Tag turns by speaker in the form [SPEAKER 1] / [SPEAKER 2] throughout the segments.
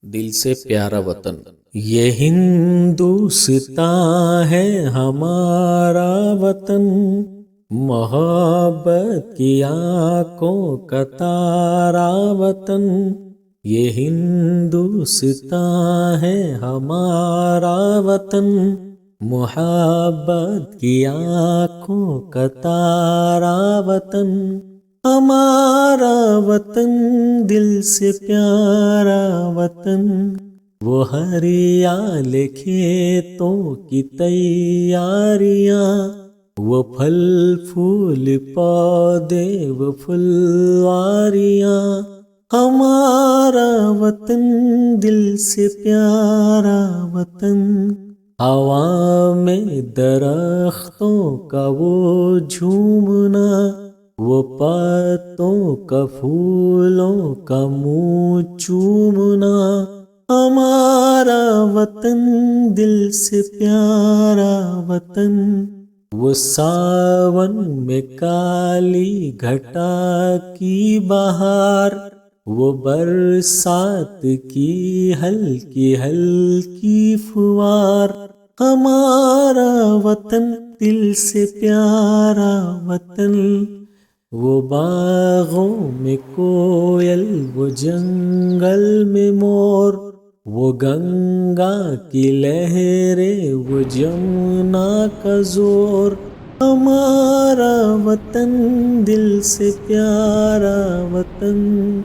[SPEAKER 1] दिल से प्यारा वतन। ये हिंदुस्तान है हमारा वतन, मोहब्बत की आंखों का तारा वतन। ये हिंदुस्तान है हमारा वतन, मोहब्बत की आंखों का तारा वतन। हमारा वतन दिल से प्यारा वतन, वो हरियाले खेतों की तैयारियां, वो फल फूल पौधे वो फुलवारियां। हमारा वतन दिल से प्यारा वतन, हवा में दरख्तों का वो झूमना, वो पत्तों का फूलों का मुँह चूमना। हमारा वतन दिल से प्यारा वतन, वो सावन में काली घटा की बहार, वो बरसात की हल्की हल्की फुहार। हमारा वतन दिल से प्यारा वतन, वो बागों में कोयल वो जंगल में मोर, वो गंगा की लहरें वो जमुना का जोर। हमारा वतन दिल से प्यारा वतन,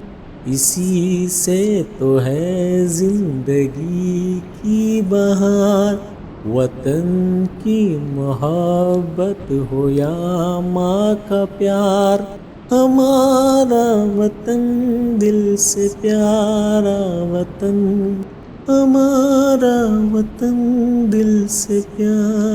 [SPEAKER 1] इसी से तो है जिंदगी की बहार। वतन की मोहब्बत हो या माँ का प्यार, हमारा वतन दिल से प्यारा वतन, हमारा वतन दिल से प्यारा।